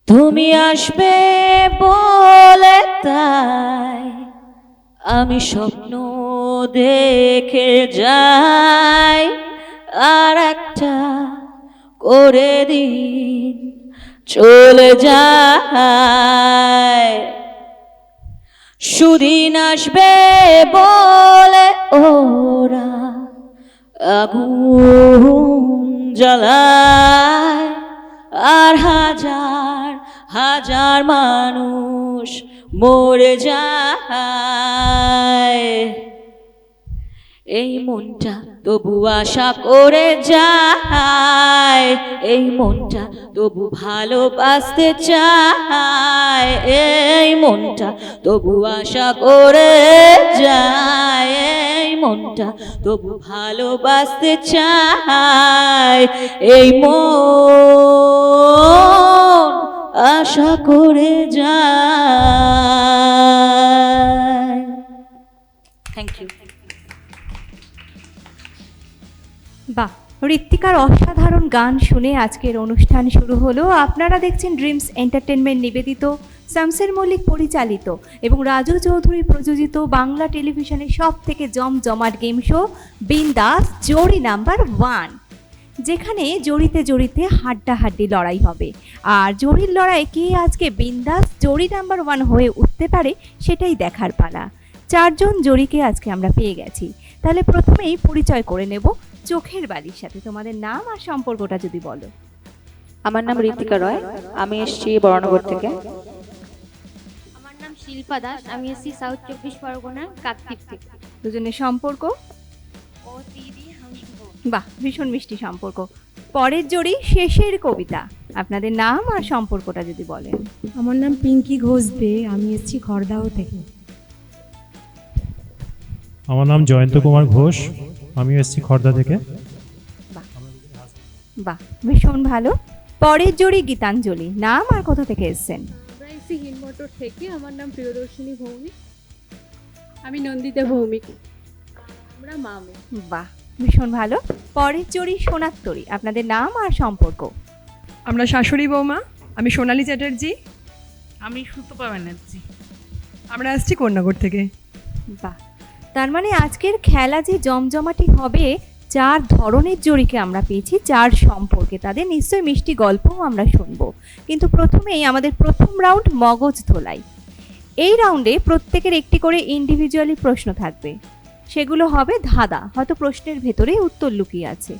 তুমি আসবে বলে তাই আমি স্বপ্ন দেখে যাই, আর একটা করে দিন চলে যায়। সুদিন আসবে বলে ওরা আগুন জ্বালায়, আর হাজার হাজার মানুষ মরে যায়। এই মনটা তবু আশা করে যায়, এই মনটা তবু ভালোবাসতে চায়, এই মনটা তবু আশা করে যায়, এই মনটা তবু ভালোবাসতে চায়। এই মন আশা করে যায়। Thank you. বাহ, ঋত্বিকার অসাধারণ গান শুনে আজকের অনুষ্ঠান শুরু হলো। আপনারা দেখছেন ড্রিমস এন্টারটেনমেন্ট নিবেদিত, শামসের মল্লিক পরিচালিত এবং রাজু চৌধুরী প্রযোজিত বাংলা টেলিভিশনের সব থেকে জমজমাট গেম শো বিন্দাস জড়ি নাম্বার 1, যেখানে জড়িতে জড়িতে হাড্ডাহাড্ডি লড়াই হবে। আর জড়ির লড়াই কে আজকে বিন্দাস জড়ি নাম্বার 1 হয়ে উঠতে পারে সেটাই দেখার পালা। 4 জন জড়িকে আজকে আমরা পেয়ে গেছি। তাহলে প্রথমেই পরিচয় করে নেব চোখের বালির সাথে। তোমাদের নাম আর সম্পর্কটা যদি বলো। আমার নাম ঋতিকা রয়, আমি এসেছি বরানগর থেকে। আমার নাম শিল্পা দাস, আমি এসেছি সাউথ 24 পরগনা কাকদ্বীপ থেকে। দুজনের সম্পর্ক? ও দিদি আমি বোন। বাহ, ভীষণ মিষ্টি সম্পর্ক। পরের জড়ি শেষের কবিতা, আপনাদের নাম আর সম্পর্কটা যদি বলেন। আমার নাম পিঙ্কি ঘোষ দে, আমি এসেছি খড়দাহ থেকে। আমার নাম জয়ন্ত কুমার ঘোষ, আমি এসেছি খর্দা থেকে। বাহ, ভীষণ ভালো। পরের জড়ি গীতাঞ্জলি, নাম আর কোথা থেকে এসেছেন? আমরা এসেছি হিনমোটর থেকে। আমার নাম প্রিয়দর্শিনী ভৌমিক, আমি নন্দিতা ভৌমিক, আমরা মামে। বাহ, ভীষণ ভালো। পরের জড়ি সোনাত্তরী, আপনাদের নাম আর সম্পর্ক। আমরা শাশুড়ি বৌমা, আমি সোনালী চ্যাটার্জি। আমি সুতপা ব্যানার্জি। আমরা আসছি কন্যাগর থেকে। বাহ, তার মানে আজকের খেলা যে জমজমাটি হবে, 4 ধরনের জড়িকে আমরা পেয়েছি, 4 সম্পর্কে। তাদের নিশ্চয়ই মিষ্টি গল্পও আমরা শুনবো। কিন্তু প্রথমেই আমাদের প্রথম রাউন্ড মগজ ধোলাই। এই রাউন্ডে প্রত্যেকের একটি করে ইন্ডিভিজুয়ালি প্রশ্ন থাকবে, সেগুলো হবে ধাঁধা, হয়তো প্রশ্নের ভেতরেই উত্তর লুকিয়ে আছে।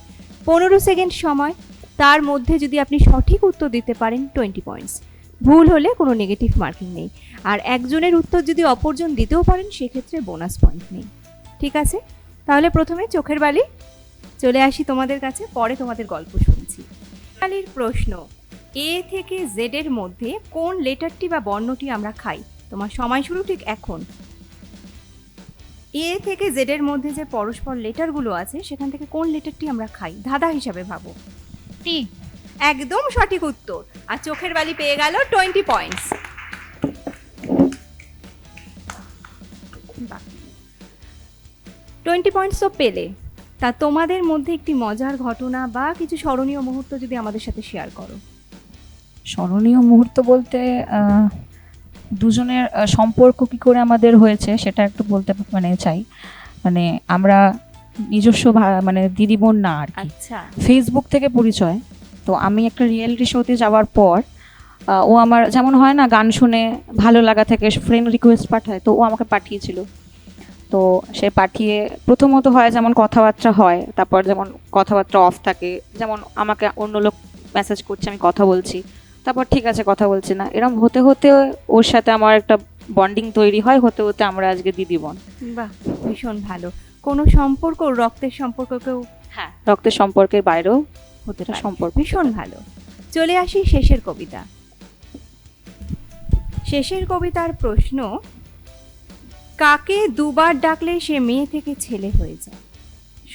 15 সেকেন্ড সময়, তার মধ্যে যদি আপনি সঠিক উত্তর দিতে পারেন 20 পয়েন্টস, ভুল হলে কোনো নেগেটিভ মার্কিং নেই। আর একজনের উত্তর যদি অপরজন দিতেও পারেন সেক্ষেত্রে বোনাস পয়েন্ট নেই। ঠিক আছে, তাহলে প্রথমে চোখের বালি চলে আসি তোমাদের কাছে, পরে তোমাদের গল্প শুনছি। বালির প্রশ্ন, এ থেকে জেড এর মধ্যে কোন লেটারটি বা বর্ণটি আমরা খাই? তোমার সময় শুরু ঠিক এখন। এ থেকে জেড এর মধ্যে যে পরস্পর লেটারগুলো আছে সেখান থেকে কোন লেটারটি আমরা খাই? ধাঁধা হিসাবে ভাবো। টি। একদম সঠিক উত্তর। আর চোখের বালি পেয়ে গেল 20 পয়েন্টস। 20 পয়েন্টস তো পেলে। তা তোমাদের মধ্যে একটি মজার ঘটনা বা কিছু স্মরণীয় মুহূর্ত যদি আমাদের সাথে শেয়ার করো। স্মরণীয় মুহূর্ত বলতে দুজনের সম্পর্ক কি করে আমাদের হয়েছে সেটা একটু বলতে চাই। আমরা নিজস্ব মানে দিদি বোন না আর কি, আচ্ছা, ফেসবুক থেকে পরিচয়। তো আমি একটা রিয়েলিটি শোতে যাওয়ার পর ও আমার যেমন হয় না, গান শুনে ভালো লাগা থেকে ফ্রেন্ড রিকোয়েস্ট পাঠায়, তো ও আমাকে পাঠিয়েছিল। তো সে পাঠিয়ে প্রথমত হয় যেমন কথাবার্তা হয়, তারপর যেমন কথাবার্তা অফ থাকে, যেমন আমাকে অন্য লোক মেসেজ করছে, আমি কথা বলছি, তারপর ঠিক আছে কথা বলছি না, এরকম হতে হতে ওর সাথে আমার একটা বন্ডিং তৈরি হয়, হতে হতে আমরা আজকে দিদি বোন। বাহ, ভীষণ ভালো। কোনো সম্পর্ক রক্তের সম্পর্ককেও হ্যাঁ, রক্তের সম্পর্কের বাইরেও হতে পারে। সম্পর্ক। ভীষণ ভালো। চলে আসি শেষের কবিতা। শেষের কবিতার প্রশ্ন, কাকে দুবার ডাকলে সে মেয়ে থেকে ছেলে হয়ে যায়?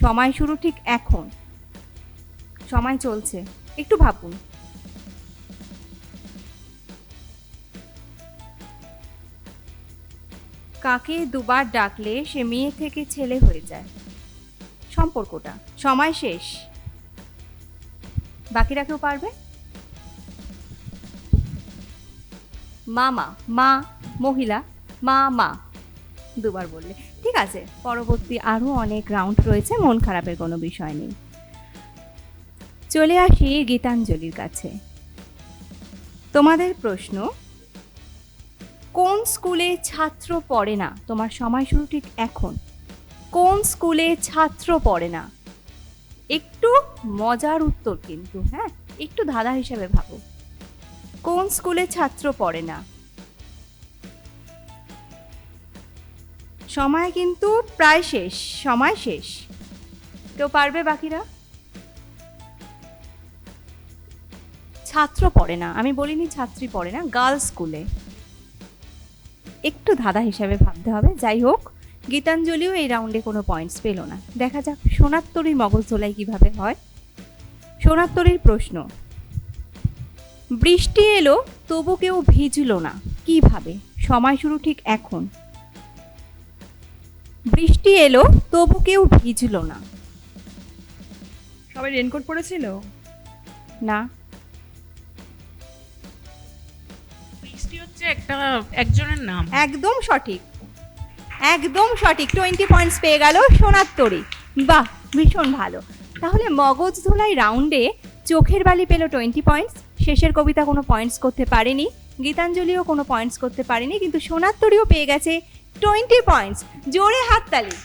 সময় শুরু ঠিক এখন, সময় চলছে, একটু ভাবুন। কাকে দুবার ডাকলে সে মেয়ে থেকে ছেলে হয়ে যায়? সম্পর্কটা। সময় শেষ। বাকিরা কেউ পারবে? মামা, মা মহিলা, মা মা দুবার বললে। ঠিক আছে, পরবর্তী আরও অনেক রাউন্ড রয়েছে, মন খারাপের কোনো বিষয় নেই। চলে আসি গীতাঞ্জলির কাছে। তোমাদের প্রশ্ন, কোন স্কুলে ছাত্র পড়ে না? তোমার সময় শুরু ঠিক এখন। কোন স্কুলে ছাত্র পড়ে না? একটু মজার উত্তর কিন্তু, হ্যাঁ, একটু ধাঁধা হিসেবে ভাবো। কোন স্কুলে ছাত্র পড়ে না? সময় কিন্তু প্রায় শেষ, সময় শেষ। কেউ পারবে বাকিরা? ছাত্র পড়ে না, আমি বলিনি ছাত্রী পড়ে না, গার্লস স্কুলে। একটু ধাঁধা হিসাবে ভাবতে হবে। যাই হোক, গীতাঞ্জলিও এই রাউন্ডে কোনো পয়েন্টস পেল না। দেখা যাক সোনার মগজ ধোলাই কিভাবে হয়। সোনার প্রশ্ন, বৃষ্টি এলো তবু কেউ ভিজলো না, কিভাবে? সময় শুরু ঠিক এখন। বৃষ্টি এলো তবু কেউ ভিজলো না। সবাই রেনকোট পরেছিল? না, বৃষ্টি হচ্ছে একজনের নাম। একদম সঠিক, একদম সঠিক। 20 পয়েন্টস পেয়ে গেল সোনার। বাহ, ভীষণ ভালো। তাহলে মগজ ধোলাই রাউন্ডে চোখের বালি পেল 20 পয়েন্টস। শেষের কবিতা কোনো পয়েন্টস করতে পারেনি, গীতাঞ্জলিও কোনো পয়েন্টস করতে পারেনি, কিন্তু সোনার পেয়ে গেছে 20 পয়েন্টস। জোরে হাততালি।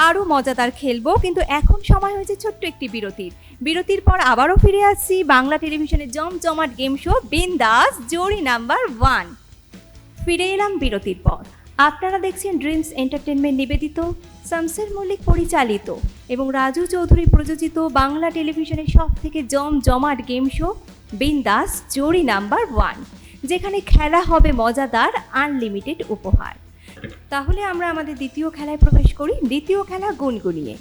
আরও মজাদার খেলবো, কিন্তু এখন সময় হয়েছে ছোট্ট একটি বিরতির। বিরতির পর আবারও ফিরে আসছি বাংলা টেলিভিশনের জমজমাট গেম শো বিন্দাস জোড়ি নাম্বার 1। ফিরে এলাম বিরতির পর। আপনারা দেখছেন ড্রিমস এন্টারটেনমেন্ট নিবেদিত, শামসের মল্লিক পরিচালিত এবং রাজু চৌধুরী প্রযোজিত বাংলা টেলিভিশনের সব থেকে জমজমাট গেম শো বিন্দাস জোড়ি নাম্বার 1, যেখানে খেলা হবে মজাদার আনলিমিটেড উপহার। তাহলে আমরা আমাদের দ্বিতীয় খেলায় প্রবেশ করি। দ্বিতীয় খেলা গুনগুনিয়ে।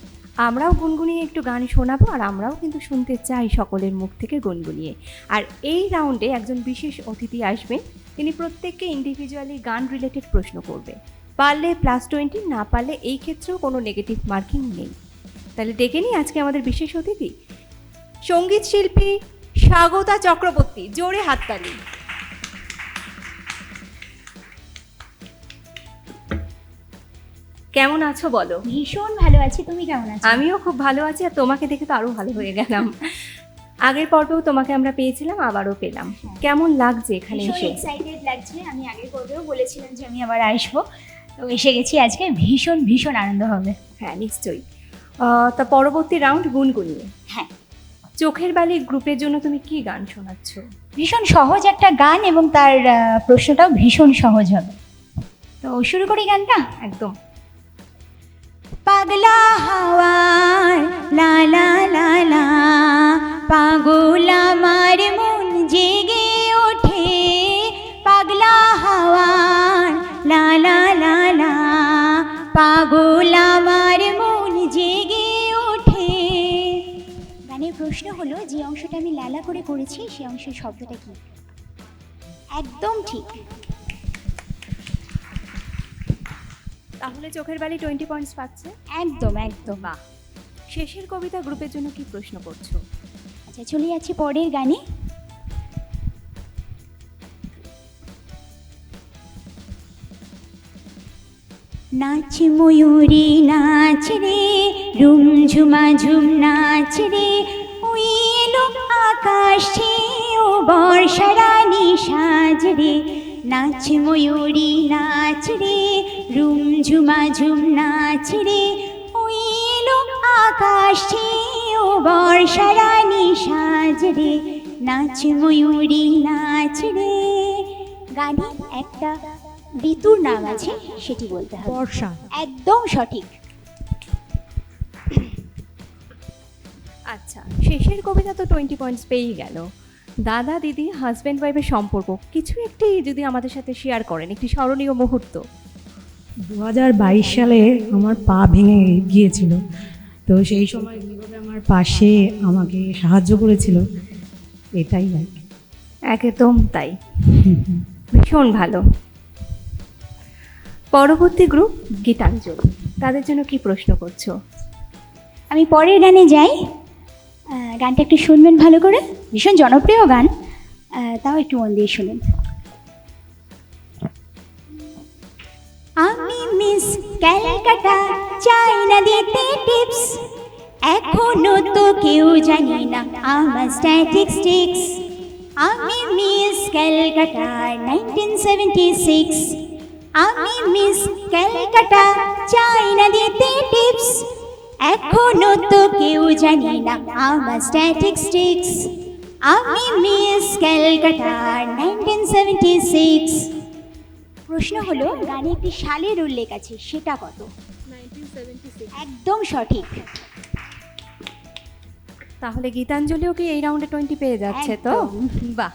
আমরাও গুনগুনিয়ে একটু গান শোনাবো, আর আমরাও কিন্তু শুনতে চাই সকলের মুখ থেকে গুনগুনিয়ে। আর এই রাউন্ডে একজন বিশেষ অতিথি আসবেন, তিনি প্রত্যেককে ইন্ডিভিজুয়ালি গান রিলেটেড প্রশ্ন করবে। পারলে +20, না পারলে এই ক্ষেত্রেও কোনো নেগেটিভ মার্কিং নেই। তাহলে ডেকে নিই আজকে আমাদের বিশেষ অতিথি, সঙ্গীত শিল্পী স্বাগতা চক্রবর্তী। জোরে হাততালি। কেমন আছো বলো? ভীষণ ভালো আছি, তুমি কেমন আছো? আমিও খুব ভালো আছি, আর তোমাকে দেখে তো আরো ভালো হয়ে গেলাম। আগের পর্বেও তোমাকে আমরা পেয়েছিলাম, আবারও পেলাম। কেমন লাগছে এখানে এসে? এক্সাইটেড লাগছে। আমি আগের পর্বেও বলেছিলাম যে আমি আবার আসবো, তো এসে গেছি আজকে। ভীষণ ভীষণ আনন্দ হবে। হ্যাঁ, নিশ্চয়ই। তা পরবর্তী রাউন্ড গুনগুনিয়ে। হ্যাঁ, চোখের বালি গ্রুপের জন্য তুমি কি গান শোনাচ্ছ? ভীষণ সহজ একটা গান এবং তার প্রশ্নটাও ভীষণ সহজ হবে। তো শুরু করি গানটা। একদম। পাগলা হাওয়ার লা লা লা লা, পাগল আমার মন জেগে ওঠে। পাগলা হাওয়ার লা লা লা লা, পাগল আমার মন জেগে ওঠে। গানের প্রশ্ন হলো, যে অংশটা আমি লালা করে করেছি সেই অংশের শব্দটা কি? একদম ঠিক। তাহলে চোখের বালি 20 পয়েন্টস পাচ্ছে। একদম একদম। বাহ। শেষের কবিতা গ্রুপের জন্য কি প্রশ্ন করছো? আচ্ছা, চলে যাচ্ছি পরের গানে। নাচ ময়ূরী নাচ রে, রুমঝুমা ঝুম নাচ রে, ওই এলো আকাশে ও বর্ষারানী সাজ রে। নাচ ময়ূরী নাচ রে, রুমঝুমা ঝুম নাচ রে, ওই এলো আকাশে ও বর্ষারানী সাজ রে। নাচ ময়ূরী নাচ রে। গানে একটা ঋতুর নাম আছে, সেটি বলতে হবে। বর্ষা। একদম সঠিক। আচ্ছা, শেষের কবিতা তো 20 পয়েন্টস পেয়েই গেল। দাদা দিদি হাজব্যান্ড ওয়াইফের সম্পর্ক কিছু একটি যদি আমাদের সাথে শেয়ার করেন, একটি স্মরণীয় মুহূর্ত। 2022 সালে আমার পা ভেঙে গিয়েছিল, তো সেই সময় কিভাবে আমার পাশে আমাকে সাহায্য করেছিল, এটাই আর কি। একদম তাই, ভীষণ ভালো। পরবর্তী গ্রুপ গীতাঞ্জলি, তাদের জন্য কি প্রশ্ন করছো? আমি পরের গানে যাই। গানটা একটু শুনবেন ভালো করে, ভীষণ জনপ্রিয় গান। তাও একটু মন দিয়ে শুনুন। আমি মিস ক্যালকাটা, চাই না দিতে টিপস, এখনো তো কেউ জানি না আমার স্ট্যাটিস্টিক্স। আমি মিস ক্যালকাটা 1976, আমি মিস ক্যালকাটা, চাই না দিতে টিপস, এখনো তো কেউ জানি না আমার স্ট্যাটিস্টিক্স। আমি মিস ক্যালকাটা 1976। প্রশ্ন হলো গানে একটি সালের উল্লেখ আছে, সেটা কত? 1976। একদম সঠিক। তাহলে গীতাঞ্জলিও কি এই রাউন্ডে 20 পেয়ে যাচ্ছে তো? একদম। বাহ।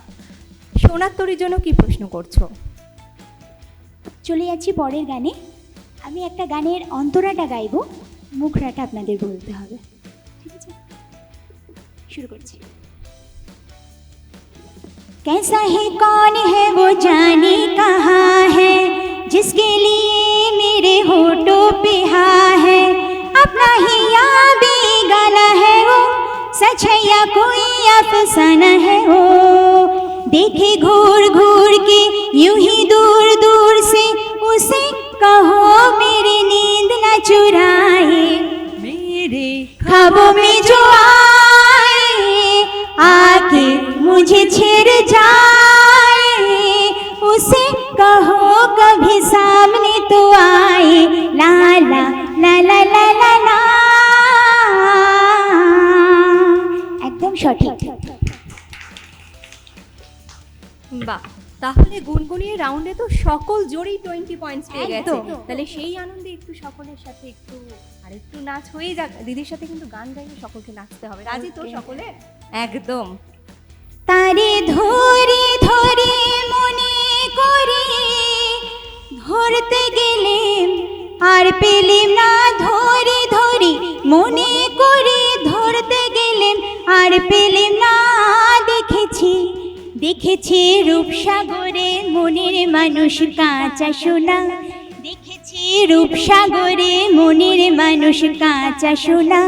সোনার তরীর জন্য কি প্রশ্ন করছো? চলে যাচ্ছি পরের গানে। আমি একটা গানের অন্তরাটা গাইবো, মুখরাটা আপনাদের বলতে হবে, ঠিক আছে? শুরু করছি। कैसा है कौन है वो जाने कहाँ है, जिसके लिए मेरे होठों पे हाँ है, अपना ही या बेगाना है वो, सच है या कोई अफसाना है वो, देखे घूर घूर के यूं ही दूर दूर से, उसे कहो मेरी नींद न चुराए, मेरे ख्वाबों में जो आए आके मुझे छेड़ जाए, उसे कहो कभी सामने तो आए, ला ला ला ला ला ला ला। एकदम সঠিক। বাহ। তাহলে গুনগুনিয়ে রাউন্ডে তো সকল জোরেই 20 পয়েন্টস পেয়ে গেছে। একদম। তাহলে সেই আনন্দে একটু সকলের সাথে একটু আরেকটু নাচ হয়ে যাক। দিদির সাথে কিন্তু গান গাইয়ে সকলকে নাচতে হবে। রাজি তো সকলে? একদম। তারে ধরে ধরে মনে করে ধরতে গেলেম আর পেলেম না, ধরে ধরে মনে করে ধরতে গেলেম আর পেলেম না, দেখেছি দেখেছি রূপসাগরে মনের মানুষ কাঁচা সোনা, দেখেছি রূপসাগরে মনের মানুষ কাঁচা সোনা,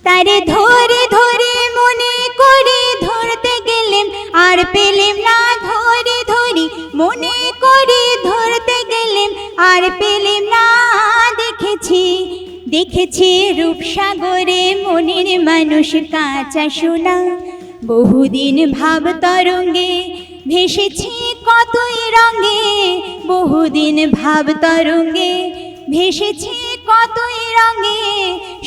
তারে ধরে ধরে মনে করে ধরতে গেলেম আর পেলেম না, ধরে ধরে মনে করে ধরতে গেলেম আর পেলেম না, দেখেছি দেখেছি রূপসাগরে মনের মানুষ কাঁচা সোনা, বহুদিন ভাব তরঙ্গে ভেসেছি কতই রঙে, বহুদিন ভাব তরঙ্গে ভেসেছি কতই রঙে,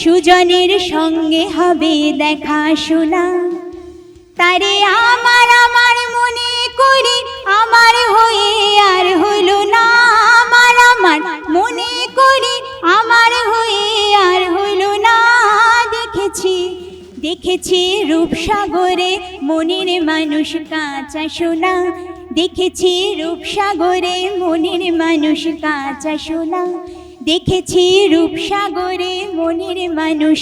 সুজনের সঙ্গে হবে দেখা শোনা, তারে আমার আমার মনে করে আমার হয়ে আর হইল না, আমার আমার মনে করে আমার হয়ে আর হইল না, দেখেছি দেখেছি রূপসাগরে মনের মানুষ কাঁচা সোনা, দেখেছি রূপসাগরে মনের মানুষ কাঁচা সোনা, দেখেছি রূপসাগরে মনের মানুষ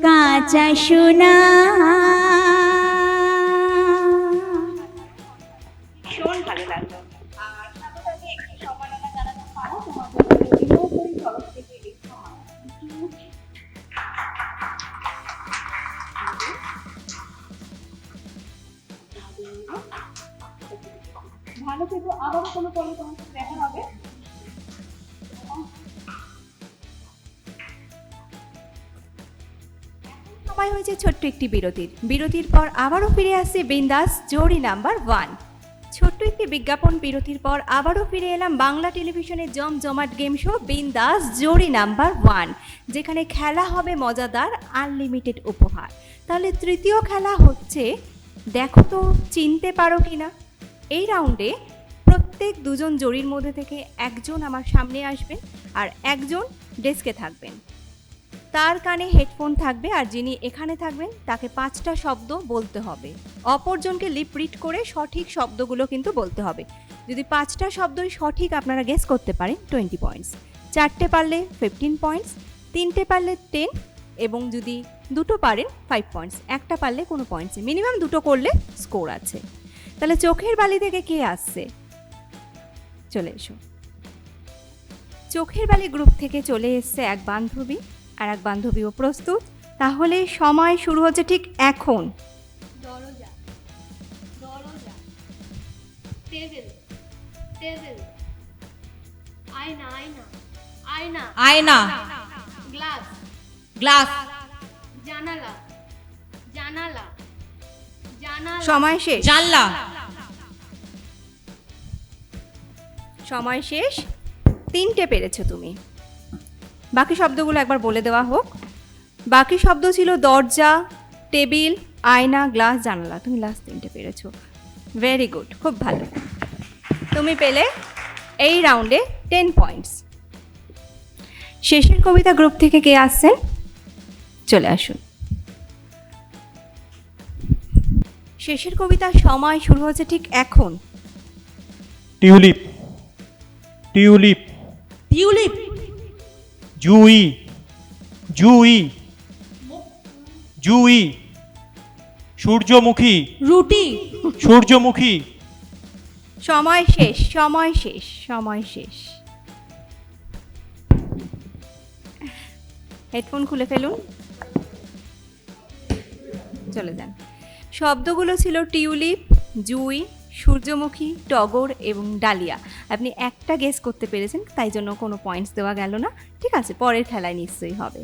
কাঁচা সোনা। ভীষণ ভালো লাগলো। আর সাথে একটু সম্মাননা জানাতে পারো তোমাদের তরফ থেকে একটু ভালো থেকো, আবারও কোনো পরে তোমার সাথে দেখা হবে। সময় হয়েছে ছোট্ট একটি বিরতির। বিরতির পর আবারও ফিরে আসছে বিন্দাস জোড়ি নাম্বার 1। ছোট্ট একটি বিজ্ঞাপন বিরতির পর আবারও ফিরে এলাম বাংলা টেলিভিশনের জমজমাট গেম শো বিন্দাস জোড়ি নাম্বার 1, যেখানে খেলা হবে মজাদার আনলিমিটেড উপহার। তাহলে তৃতীয় খেলা হচ্ছে দেখো তো চিনতে পারো কিনা। এই রাউন্ডে প্রত্যেক দুজন জড়ির মধ্যে থেকে একজন আমার সামনে আসবেন আর একজন ডেস্কে থাকবেন, তার কানে হেডফোন থাকবে আর যিনি এখানে থাকবেন তাকে 5টা শব্দ বলতে হবে, অপরজনকে লিপ রিড করে সঠিক শব্দগুলো কিন্তু বলতে হবে। যদি 5টা শব্দই সঠিক আপনারা গেস করতে পারেন 20 পয়েন্টস, 4টে পারলে 15 পয়েন্টস, 3টে পারলে 10 এবং যদি 2টো পারেন 5 পয়েন্টস, একটা পারলে কোনো পয়েন্টস, মিনিমাম 2টো করলে স্কোর আছে। তাহলে চোখের বালি থেকে কে আসছে? চলে এসো। চোখের বালি গ্রুপ থেকে চলে এসছে এক বান্ধবী, আর এক বান্ধবীও প্রস্তুত। তাহলে সময় শুরু হচ্ছে ঠিক এখন। দরজা দরজা টেবিল টেবিল আয়না আয়না আয়না আয়না, গ্লাস গ্লাস, জানালা জানালা জানালা সময় শেষ, জানলা, সময় শেষ। 3টে পেরেছো তুমি। বাকি শব্দগুলো একবার বলে দেওয়া হোক। বাকি শব্দ ছিল দরজা, টেবিল, আয়না, গ্লাস, জানালা। তুমি লাস্ট 3টে পেরেছো। ভেরি গুড, খুব ভালো। তুমি পেলে এই রাউন্ডে 10 পয়েন্টস। শেষের কবিতা গ্রুপ থেকে কে আসছেন? চলে আসুন। শেষের কবিতার সময় শুরু হচ্ছে ঠিক এখন। টিউলিপ, টিউলিপ, টিউলিপ, জুই, জুই, জুই, সূর্যমুখী, রুটি, সূর্যমুখী, সময় শেষ, সময় শেষ, সময় শেষ। হেডফোন খুলে ফেলুন, চলে যান। শব্দগুলো ছিল টিউলিপ, জুই, সূর্যমুখী, টগর এবং ডালিয়া। আপনি একটা গেস করতে পেরেছেন, তাই জন্য কোনো পয়েন্টস দেওয়া গেল না। ঠিক আছে, পরের খেলায় নিশ্চয়ই হবে।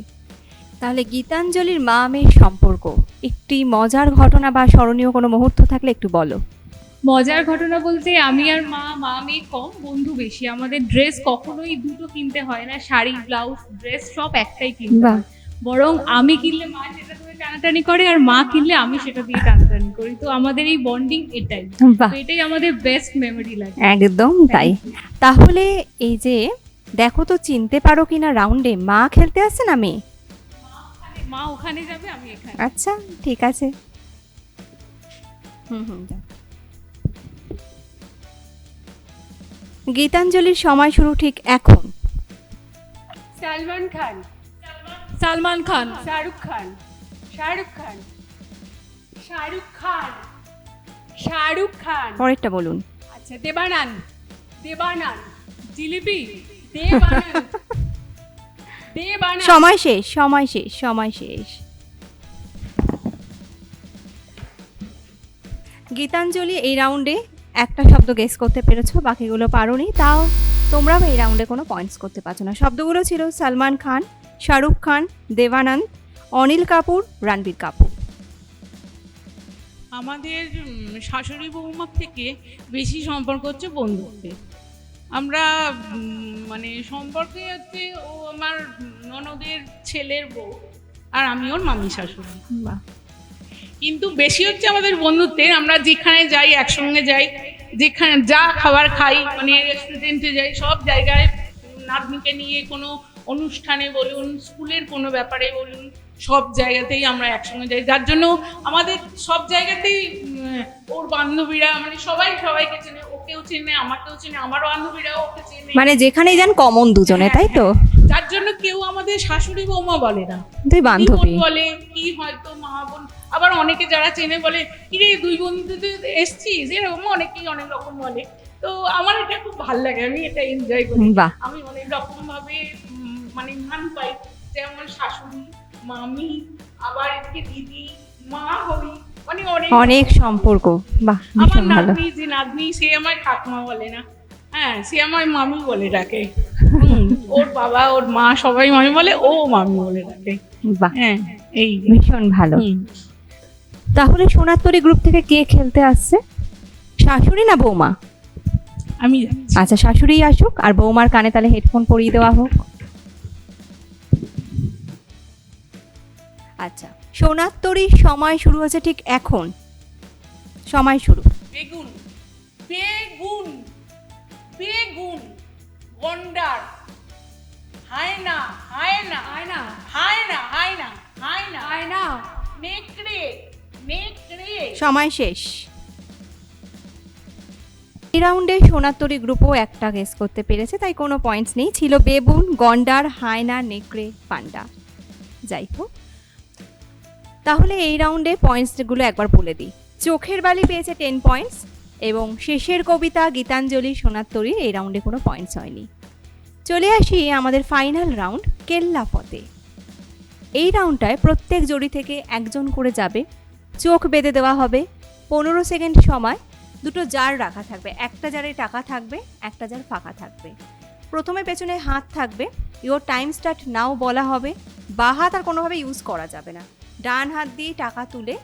তাহলে গীতাঞ্জলির মা মেয়ের সম্পর্ক, একটি মজার ঘটনা বা স্মরণীয় কোনো মুহূর্ত থাকলে একটু বলো। মজার ঘটনা বলতে আমি আর মা মেয়ে কম, বন্ধু বেশি। আমাদের ড্রেস কখনোই দুটো কিনতে হয় না, শাড়ি ব্লাউজ ড্রেস সব একটাই কিনতে বাহ। হয়। বরং আমি কিনলে মা সেটা দিয়ে টানাটানি করে, আর মা কিনলে আমি সেটা দিয়ে টানাটানি করি। তো আমাদের এই বন্ডিং এটাই, বাহ, তো এটাই আমাদের বেস্ট মেমোরি লাগে। একদম তাই। তাহলে এই যে দেখো তো চিনতে পারো কিনা রাউন্ডে মা খেলতে আসছে না মেয়ে? মা ওখানে যাবে, আমি এখানে। আচ্ছা ঠিক আছে। যাও। গীতাঞ্জলির সময় শুরু ঠিক এখন। সালমান খান, সালমান খান, শাহরুখ খান, শাহরুখ খান, শাহরুখ খান, শাহরুখ খান। পরেরটা বলুন। আচ্ছা, দেবানন্দ, দেবানন্দ, জিলিপি, দেবানন্দ, দেবানন্দ। সময় শেষ, সময় শেষ, সময় শেষ। গীতাঞ্জলি এই রাউন্ডে একটা শব্দ গেস করতে পেরেছো, বাকিগুলো পারোনি। তাও তোমরাও এই রাউন্ডে কোনো পয়েন্টস করতে পারছো না। শব্দগুলো ছিল সালমান খান, শাহরুখ খান, দেবানন্দ, অনিল কাপুর, রণবীর কাপুর। আমাদের শাশুড়ি বৌমার থেকে বেশি সম্পর্ক হচ্ছে বন্ধুত্বের। আমরা মানে সম্পর্কে হচ্ছে ও আমার ননদের ছেলের বউ, আর আমি ওর মামি শাশুড়ি। বাহ, কিন্তু বেশি হচ্ছে আমাদের বন্ধুত্বের। আমরা যেখানে যাই একসঙ্গে যাই, যেখানে যা খাবার খাই, মানে রেস্টুরেন্টে যাই, সব জায়গায় নাতনিকে নিয়ে কোনো অনুষ্ঠানে বলুন, স্কুলের কোনো ব্যাপারে বলুন, সব জায়গাতেই আমরা একসঙ্গে যাই। যার জন্য আমাদের সব জায়গাতেই ওর বান্ধবীরা মানে সবাই সবাইকে চেনে, ওকেও চেনে, আমাকেও চেনে, আমার বান্ধবীরাও ওকে চেনে। মানে যেখানেই যান কমন দুজনে, তাই তো? যার জন্য কেউ আমাদের শাশুড়ি বৌমা বলে না, দুই বান্ধবী বোন বলে, কি হয়তো মা বোন। আবার অনেকে যারা চেনে বলে, কিরে দুই বন্ধু এসছিস, এরকম অনেকেই অনেক রকম বলে। তো আমার এটা খুব ভালো লাগে, আমি এটা এনজয় করি। বাহ, আমি অনেক রকম ভাবে মানে মান পাই, যেমন শাশুড়ি, মামি, আবার এদিকে দিদি, মা হই, মানে অনেক সম্পর্ক। বাহ, আমার ভীষণ ভালো। নাতনি, যে নাতনি সে আমার ঠাকুমা বলে না, হ্যাঁ সে আমার মামি বলে ডাকে। ওর বাবা ওর মা সবাই মামি বলে, ও মামি বলে ডাকে। বাহ, হ্যাঁ, এই ভীষণ ভালো। তাহলে সোনারতরী গ্রুপ থেকে কে খেলতে আসছে? শাশুড়ি না বৌমা? আমি আচ্ছা, শাশুড়ি আসুক, আর বৌমার কানে তাহলে হেডফোন পরিয়ে দেওয়া হোক। আচ্ছা, সোনারতরীর সময় শুরু হচ্ছে ঠিক এখন। সময় শুরু। বেগুন, বেগুন, বেগুন, গন্ডার, হায়না, হায়না, হায়না, হায়না, হায়না, হায়না, হায়না, নেকড়ে, নেকড়ে। সময় শেষ। এই রাউন্ডে সোনারতরী গ্রুপও একটা গেস করতে পেরেছে, তাই কোনো পয়েন্টস নেই। ছিল বেবুন, গন্ডার, হায়না, নেকড়ে, পান্ডা। যাই হোক, তাহলে এই রাউন্ডে পয়েন্টসগুলো একবার বলে দিই। চোখের বালি পেয়েছে 10 পয়েন্টস, এবং শেষের কবিতা গীতাঞ্জলি সোনারতরী এই রাউন্ডে কোনো পয়েন্টস হয়নি। চলে আসি আমাদের ফাইনাল রাউন্ড, কেল্লা ফতে। এই রাউন্ডটায় প্রত্যেক জড়ি থেকে একজন করে যাবে, চোখ বেঁধে দেওয়া হবে, 15 সেকেন্ড সময়। দুটো জার রাখা থাকবে, একটা জারে টাকা থাকবে, একটা জার ফাঁকা থাকবে। প্রথমে পেছনে হাত থাকবে, ইওর টাইম স্টার্ট নাও বলা হবে। বা হাত আর কোনোভাবে ইউজ করা যাবে না, ডান হাত দিয়ে টাকা তুলে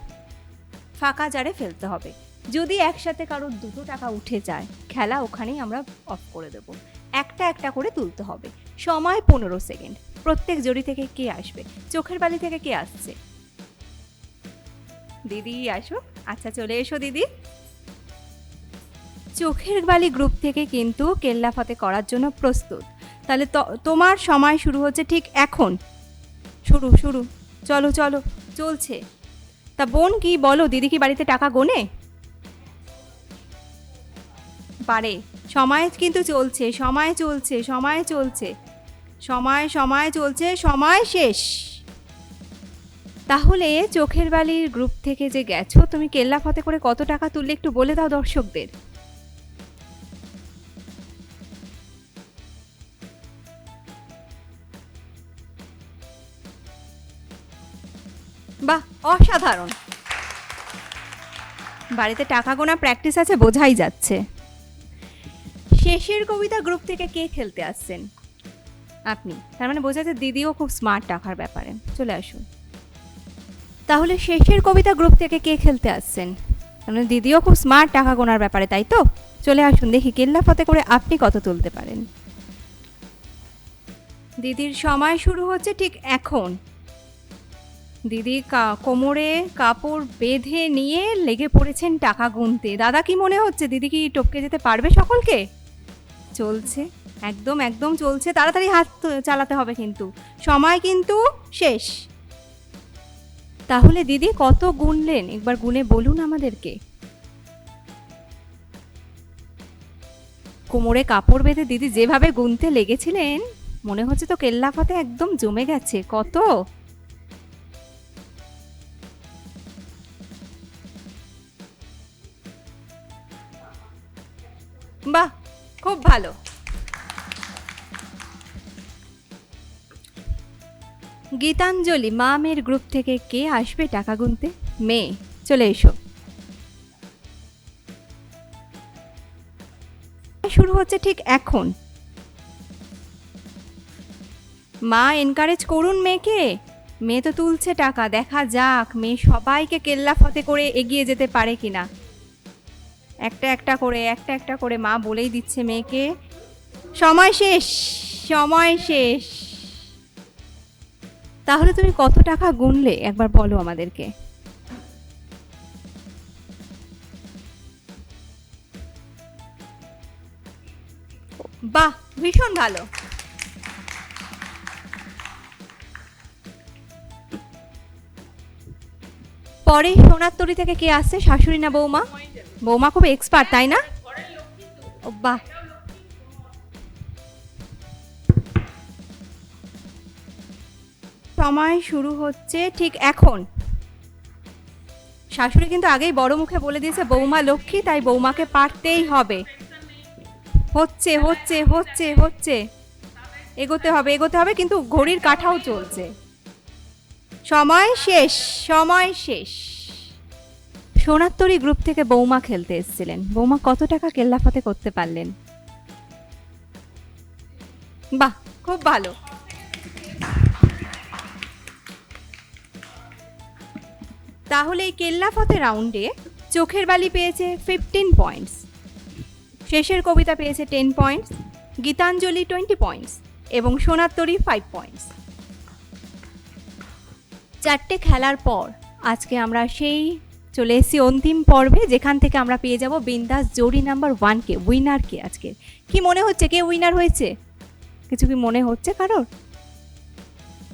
ফাঁকা জারে ফেলতে হবে। যদি একসাথে কারোর দুটো টাকা উঠে যায়, খেলা ওখানেই আমরা অফ করে দেব। একটা একটা করে তুলতে হবে। সময় 15 সেকেন্ড। প্রত্যেক জড়ি থেকে কে আসবে? চোখের বালি থেকে কে আসছে? দিদি আসো। আচ্ছা চলে এসো দিদি। চোখের বালি গ্রুপ থেকে কিন্তু কেল্লা ফতে করার জন্য প্রস্তুত। তাহলে তোমার সময় শুরু হচ্ছে ঠিক এখন। শুরু শুরু, চলো চলো, চলছে। তা বোন কি বলো, দিদি কি বাড়িতে টাকা গোনে পারে? সময় কিন্তু চলছে, সময় চলছে, সময় চলছে, সময় সময় চলছে, সময় শেষ। তাহলে চোখের বালির গ্রুপ থেকে যে গেছো, তুমি কেল্লা ফতে করে কত টাকা তুললে একটু বলে দাও দর্শকদের। বাহ, অসাধারণ। বাড়িতে টাকা গোনা প্র্যাকটিস আছে, বোঝাই যাচ্ছে। শেষের কবিতা গ্রুপ থেকে কে খেলতে আসছেন? আপনি। তার মানে বোঝা যাচ্ছে দিদিও খুব স্মার্ট টাকার ব্যাপারে। চলে আসুন। তাহলে শেষের কবিতা গ্রুপ থেকে কে খেলতে আসছেন? তার মানে দিদিও খুব স্মার্ট টাকা গোনার ব্যাপারে, তাই তো? চলে আসুন, দেখি কেল্লা ফতে করে আপনি কত তুলতে পারেন। দিদির সময় শুরু হচ্ছে ঠিক এখন। দিদি কোমরে কাপড় বেঁধে নিয়ে লেগে পড়েছেন টাকা গুনতে। দাদা কি মনে হচ্ছে, দিদি কি টপকে যেতে পারবে সকলকে? চলছে, একদম একদম চলছে। তাড়াতাড়ি হাত চালাতে হবে, কিন্তু সময় কিন্তু শেষ। তাহলে দিদি কত গুনলেন একবার গুনে বলুন আমাদেরকে। কোমরে কাপড় বেঁধে দিদি যেভাবে গুনতে লেগেছিলেন, মনে হচ্ছে তো কেল্লা ফতে একদম জমে গেছে। কত? বাহ, খুব ভালো। গীতাঞ্জলি মা মেয়ের গ্রুপ থেকে কে আসবে টাকা গুনতে? মেয়ে, চলে এসো। শুরু হচ্ছে ঠিক এখন। মা এনকারেজ করুন মেয়েকে। মেয়ে তো তুলছে টাকা, দেখা যাক মেয়ে সবাইকে কেল্লা ফতে করে এগিয়ে যেতে পারে কিনা। একটা একটা করে, একটা একটা করে মা বলেই দিচ্ছে মেয়েকে। সময় শেষ, সময় শেষ। তাহলে তুমি কত টাকা গুনলে একবার বলো আমাদেরকে। বাহ, ভীষণ ভালো। পরে সোনার তরী থেকে কে আসছে? শাশুড়ি না বৌমা? বৌমা খুব এক্সপার্ট, তাই না? বাহ, সময় শুরু হচ্ছে ঠিক এখন। শাশুড়ি কিন্তু আগেই বড় মুখে বলে দিয়েছে বৌমা লক্ষ্মী, তাই বৌমাকে পারতেই হবে। হচ্ছে হচ্ছে হচ্ছে হচ্ছে, এগোতে হবে এগোতে হবে, কিন্তু ঘড়ির কাঁটাও চলছে। সময় শেষ, সময় শেষ। সোনার তরী গ্রুপ থেকে বৌমা খেলতে এসেছিলেন। বৌমা কত টাকা কেল্লা ফতে করতে পারলেন? বাহ, খুব ভালো। তাহলে এই কেল্লা ফতে রাউন্ডে চোখের বালি পেয়েছে 15 পয়েন্টস, শেষের কবিতা পেয়েছে 10 পয়েন্টস, গীতাঞ্জলি 20 পয়েন্টস এবং সোনার তরী 5 পয়েন্টস। চারটে খেলার পর আজকে আমরা সেই চলে এসেছি অন্তিম পর্বে, যেখান থেকে আমরা পেয়ে যাব বিন্দাস জোড়ি নাম্বার 1কে। উইনার কে আজকে? কি মনে হচ্ছে কে উইনার হয়েছে? কিছু কি মনে হচ্ছে কারোর?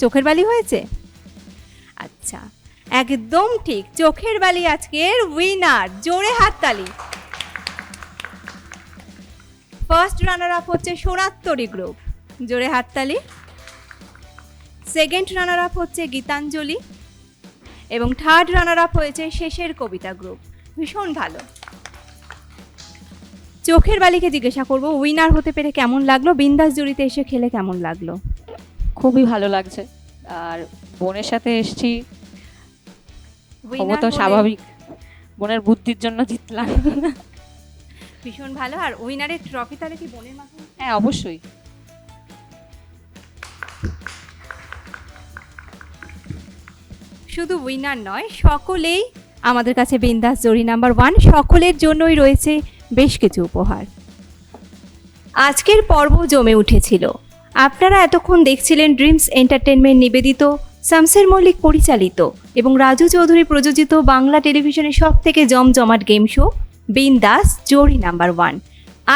চোখের বালি হয়েছে? আচ্ছা, একদম ঠিক, চোখের বালি আজকের উইনার। জোরে হাততালি। ফার্স্ট রানার আপ হচ্ছে সোনার তরী গ্রুপ, জোরে হাততালি। সেকেন্ড রানার আপ হচ্ছে গীতাঞ্জলি এবং থার্ড রানার আপ হয়েছে শেষের কবিতা গ্রুপ। ভীষণ ভালো। চোখের বালিকে জিজ্ঞাসা করব উইনার হতে পেরে কেমন লাগলো, বিন্দাস জুড়িতে এসে খেলে কেমন লাগলো? খুবই ভালো লাগছে। আর বোনের সাথে এসেছি, তো স্বাভাবিক বোনের বুদ্ধির জন্য জিতলাম। ভীষণ ভালো। আর উইনারের ট্রফি তাহলে কি বোনের মাধ্যমে? হ্যাঁ, অবশ্যই। শুধু উইনার নয়, সকলেই আমাদের কাছে বিন্দাস জড়ি নাম্বার 1 সকলের জন্যই রয়েছে বেশ কিছু উপহার। আজকের পর্ব জমে উঠেছিল। আপনারা এতক্ষণ দেখছিলেন ড্রিমস এন্টারটেনমেন্ট নিবেদিত, শামসের মল্লিক পরিচালিত এবং রাজু চৌধুরী প্রযোজিত বাংলা টেলিভিশনের সবথেকে জমজমাট গেম শো বিন্দাস জড়ি নাম্বার 1।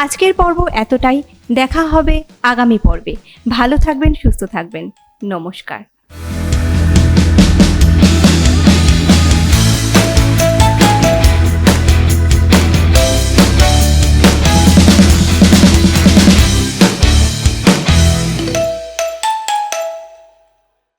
আজকের পর্ব এতটাই, দেখা হবে আগামী পর্বে। ভালো থাকবেন, সুস্থ থাকবেন, নমস্কার।